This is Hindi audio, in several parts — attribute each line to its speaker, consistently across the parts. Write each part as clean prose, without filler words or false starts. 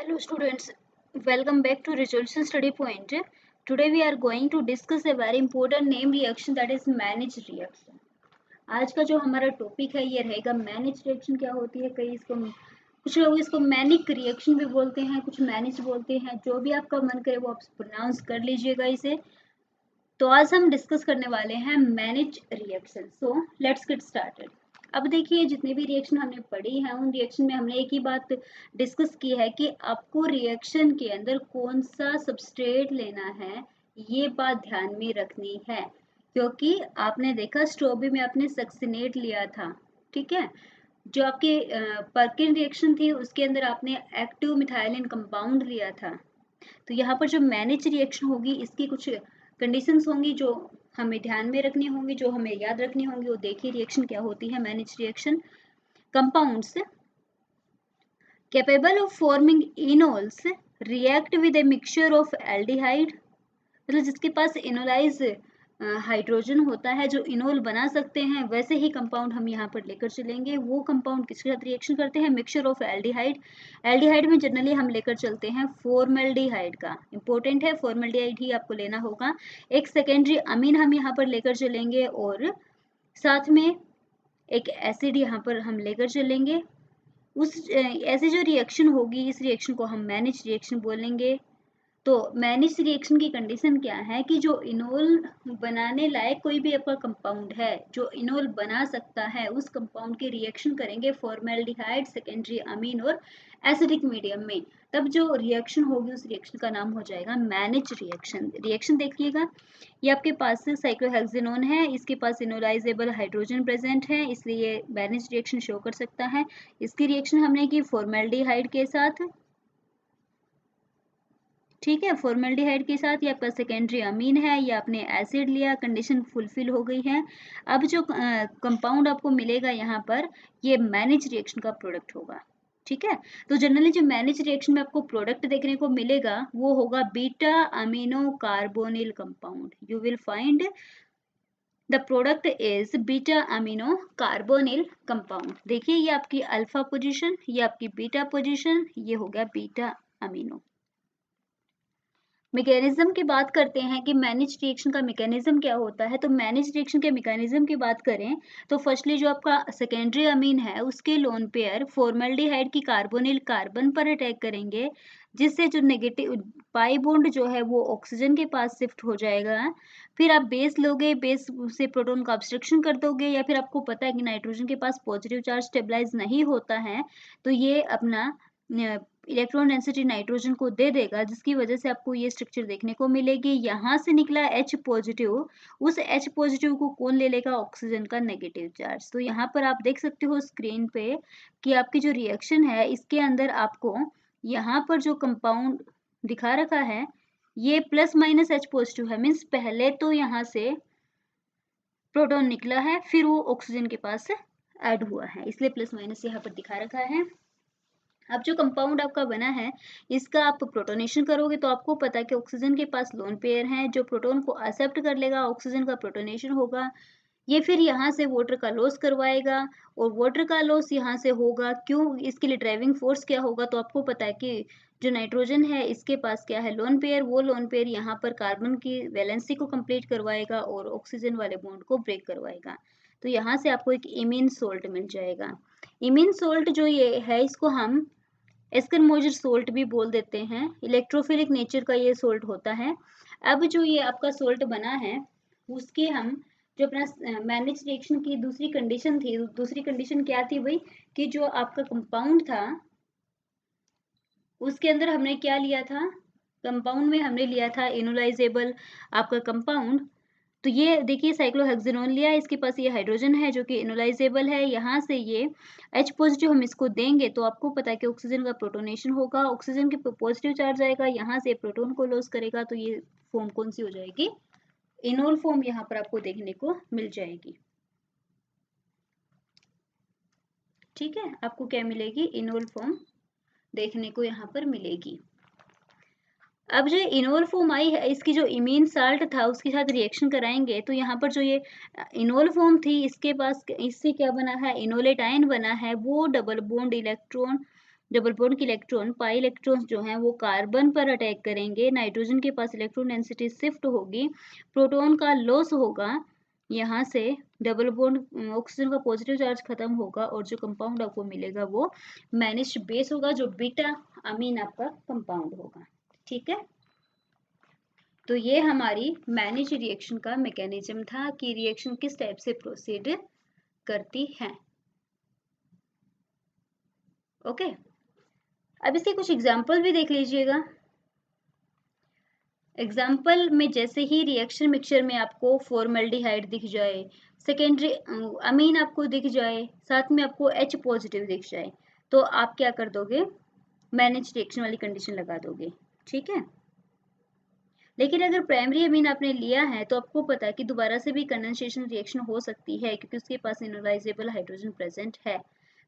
Speaker 1: Hello students, welcome back to Resolution Study Point. Today we are going to discuss a very important name reaction that is managed reaction. आज का जो हमारा टॉपिक है ये रहेगा मैनेज रिएक्शन क्या होती है। कई इसको कुछ लोग इसको मैनिक रिएक्शन भी बोलते हैं, कुछ मैनेज बोलते हैं, जो भी आपका मन करे वो आप प्रोनाउंस कर लीजिएगा इसे। तो आज हम डिस्कस करने वाले हैं manage reaction. So let's get started. अब देखिए जितने भी रिएक्शन हमने पढ़ी हैं उन रिएक्शन में हमने एक ही बात डिस्कस की है कि आपको रिएक्शन के अंदर कौन सा सबस्ट्रेट लेना है, ये बात ध्यान में रखनी है। क्योंकि आपने देखा स्ट्रॉबेरी में आपने सक्सिनेट लिया था, ठीक है। जो आपके पर्किन रिएक्शन थी उसके अंदर आपने एक्टिव मिथाइलिन कंपाउंड लिया था। तो यहाँ पर जो मैनेज रिएक्शन होगी इसकी कुछ कंडीशंस होंगी जो हमें ध्यान में रखनी होंगी, जो हमें याद रखनी होंगी। वो देखिए रिएक्शन क्या होती है Mannich reaction. Compounds capable of forming enols react with a mixture of aldehyde, मतलब जिसके पास इनोलाइज हाइड्रोजन होता है, जो इनोल बना सकते हैं, वैसे ही कंपाउंड हम यहाँ पर लेकर चलेंगे। वो कंपाउंड किसके साथ रिएक्शन करते हैं? Mixture of aldehyde. एल्डिहाइड में जनरली हम लेकर चलते हैं फॉर्मेल्डिहाइड का, इंपॉर्टेंट है, फॉर्मेल्डिहाइड ही आपको लेना होगा। एक सेकेंडरी अमीन हम यहाँ पर लेकर चलेंगे और साथ में एक एसिड यहाँ पर हम लेकर चलेंगे। उस ऐसे जो रिएक्शन होगी इस रिएक्शन को हम मैनेज रिएक्शन बोलेंगे। तो मैनेज रिएक्शन की कंडीशन क्या है कि जो इनोल बनाने लायक कोई भी आपका कंपाउंड है, जो इनोल बना सकता है, उस कंपाउंड के रिएक्शन करेंगे फॉर्मेल्डिहाइड, सेकेंडरी अमीन और एसिडिक मीडियम में। तब जो रिएक्शन होगी उस रिएक्शन का नाम हो जाएगा मैनेज रिएक्शन। रिएक्शन देखिएगा, ये आपके पास साइक्लोहेक्सेनोन है, इसके पास इनोलाइजेबल हाइड्रोजन प्रेजेंट है, इसलिए ये मैनेज रिएक्शन शो कर सकता है। इसकी रिएक्शन हमने की फॉर्मेल्डिहाइड के साथ, ठीक है, फॉर्मेल्डिहाइड के साथ। ये आपका सेकेंडरी अमीन है, ये आपने एसिड लिया, कंडीशन फुलफिल हो गई है। अब जो कंपाउंड आपको मिलेगा यहाँ पर, ये मैनेज रिएक्शन का प्रोडक्ट होगा, ठीक है। तो जनरली जो मैनेज रिएक्शन में आपको प्रोडक्ट देखने को मिलेगा वो होगा beta amino carbonyl compound. You will find the product is beta amino carbonyl compound. देखिए ये आपकी अल्फा पोजिशन, ये आपकी बीटा पोजिशन, ये हो गया बीटा अमीनो। मैकेनिज्म की बात करते हैं कि मैनेज रिएक्शन का मैकेनिज्म क्या होता है। तो मैनेज रिएक्शन के मैकेनिज्म की बात करें तो फर्स्टली जो आपका सेकेंडरी अमीन है उसके लोन पेयर फॉर्मेल्डिहाइड की कार्बोनिल कार्बन पर अटैक करेंगे, जिससे जो नेगेटिव पाई बॉन्ड जो है वो ऑक्सीजन के पास शिफ्ट हो जाएगा। फिर आप बेस लोगे, बेस से प्रोटॉन का ऑब्स्ट्रक्शन कर दोगे, या फिर आपको पता है कि नाइट्रोजन के पास पॉजिटिव चार्ज स्टेबलाइज नहीं होता है तो ये अपना इलेक्ट्रॉन डेंसिटी नाइट्रोजन को दे देगा, जिसकी वजह से आपको ये स्ट्रक्चर देखने को मिलेगी। यहाँ से निकला H पॉजिटिव, उस H पॉजिटिव को कौन ले लेगा? ऑक्सीजन का नेगेटिव चार्ज। तो यहाँ पर आप देख सकते हो स्क्रीन पे कि आपकी जो रिएक्शन है इसके अंदर आपको यहाँ पर जो कंपाउंड दिखा रखा है ये प्लस माइनस H पॉजिटिव है, मीन्स पहले तो यहाँ से प्रोटॉन निकला है फिर वो ऑक्सीजन के पास ऐड हुआ है, इसलिए प्लस माइनस यहाँ पर दिखा रखा है। अब जो कंपाउंड आपका बना है इसका आप प्रोटोनेशन करोगे तो आपको पता है कि ऑक्सीजन के पास लोन पेयर है, जो प्रोटॉन को एक्सेप्ट कर लेगा, ऑक्सीजन का प्रोटोनेशन होगा, ये फिर यहाँ से वाटर का लॉस करवाएगा और वाटर का लॉस यहाँ से होगा। क्यों? इसके लिए ड्राइविंग फोर्स क्या होगा? तो आपको पता है कि जो नाइट्रोजन है इसके पास क्या है? Lone pair. वो लोन पेयर यहाँ पर कार्बन की वैलेंसी को कंप्लीट करवाएगा और ऑक्सीजन वाले बॉन्ड को ब्रेक करवाएगा। तो यहाँ से आपको एक इमीन सोल्ट मिल जाएगा। इमीन सोल्ट जो ये है इसको हम एस्करमोइजर सोल्ट भी बोल देते हैं। इलेक्ट्रोफिलिक नेचर का ये सोल्ट होता है। अब जो ये आपका सोल्ट बना है उसके हम जो अपना मैनेज रिएक्शन की दूसरी कंडीशन थी, दूसरी कंडीशन क्या थी भाई? कि जो आपका कंपाउंड था उसके अंदर हमने क्या लिया था? कंपाउंड में हमने लिया था इनोलाइजेबल आपका कंपाउंड। तो ये देखिए साइक्लोहेक्सेनोन लिया, इसके पास ये हाइड्रोजन है जो कि इनोलाइजेबल है, यहाँ से ये H पॉजिटिव हम इसको देंगे तो आपको पता है कि ऑक्सीजन का प्रोटोनेशन होगा, ऑक्सीजन के पॉजिटिव चार्ज आएगा, यहाँ से प्रोटॉन को लॉस करेगा, तो ये फॉर्म कौन सी हो जाएगी? इनोल फॉर्म यहाँ पर आपको देखने को मिल जाएगी। ठीक है, आपको क्या मिलेगी? इनोल फॉर्म देखने को यहाँ पर मिलेगी। अब जो इनोल फॉर्म आई है इसकी जो इमीन साल्ट था उसके साथ रिएक्शन कराएंगे तो यहाँ पर जो ये इनोल फॉर्म थी इसके पास इससे क्या बना है? इनोलेट आयन बना है, वो double bond electron double bond के इलेक्ट्रॉन पाई इलेक्ट्रॉन्स जो हैं वो कार्बन पर अटैक करेंगे, नाइट्रोजन के पास इलेक्ट्रॉन डेंसिटी शिफ्ट होगी, प्रोटॉन का लॉस होगा, यहाँ से डबल बॉन्ड ऑक्सीजन का पॉजिटिव चार्ज खत्म होगा और जो कंपाउंड आपको मिलेगा वो मैनेज्ड बेस होगा, जो बीटा अमीन आपका कंपाउंड होगा। ठीक है, तो ये हमारी मैनेज रिएक्शन का मैकेनिज्म था कि रिएक्शन किस टाइप से प्रोसीड करती है। ओके, अब इसके कुछ एग्जाम्पल भी देख लीजिएगा। एग्जाम्पल में जैसे ही रिएक्शन मिक्सचर में आपको फॉर्मल्डिहाइड दिख जाए, सेकेंडरी अमीन आपको दिख जाए, साथ में आपको H पॉजिटिव दिख जाए, तो आप क्या कर दोगे, मैनेज रिएक्शन वाली कंडीशन लगा दोगे। ठीक है, लेकिन अगर प्राइमरी अमीन आपने लिया है तो आपको पता है कि दोबारा से भी कंडेंसेशन रिएक्शन हो सकती है क्योंकि उसके पास इनोलाइजेबल हाइड्रोजन प्रेजेंट है।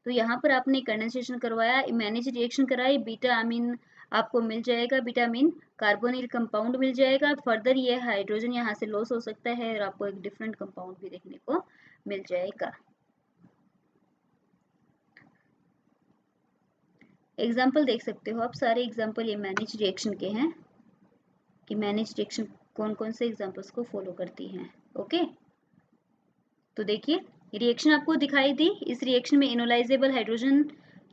Speaker 1: तो यहाँ पर आपने कंडेंसेशन करवाया, मैनेज रिएक्शन कराई, बीटा अमीन आपको मिल जाएगा, बीटा अमीन कार्बोनिल कंपाउंड मिल जाएगा। फर्दर ये हाइड्रोजन यहाँ से लॉस हो सकता है और आपको एक डिफरेंट कंपाउंड भी देखने को मिल जाएगा। एग्जाम्पल देख सकते हो आप, सारे एग्जाम्पल ये मैनेज रिएक्शन के हैं कि मैनेज रिएक्शन कौन कौन से एग्जाम्पल्स को फॉलो करती हैं। ओके, तो देखिए रिएक्शन आपको दिखाई दी, इस रिएक्शन में इनोलाइजेबल हाइड्रोजन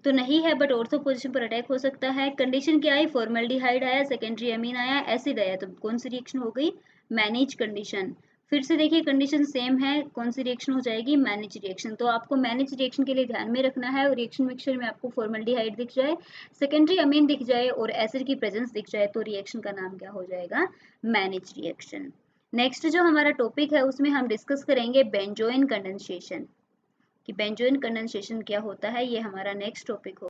Speaker 1: तो नहीं है बट ऑर्थो पोजीशन पर अटैक हो सकता है। कंडीशन क्या आई, फॉर्मल्डिहाइड आया, सेकेंडरी अमीन आया, एसिड आया, तो कौन सी रिएक्शन हो गई, मैनेज कंडीशन। फिर से देखिए कंडीशन सेम है, कौन सी रिएक्शन हो जाएगी, मैनेज रिएक्शन। तो आपको मैनेज रिएक्शन के लिए ध्यान में रखना है, और रिएक्शन मिक्सचर में आपको फॉर्मल्डिहाइड दिख जाए, सेकेंडरी अमीन दिख जाए और एसिड की प्रेजेंस दिख जाए, तो रिएक्शन का नाम क्या हो जाएगा, मैनेज रिएक्शन। नेक्स्ट जो हमारा टॉपिक है उसमें हम डिस्कस करेंगे बेंजोइन कंडेंसेशन, कि बेंजोइन कंडेंसेशन क्या होता है, ये हमारा नेक्स्ट टॉपिक होगा।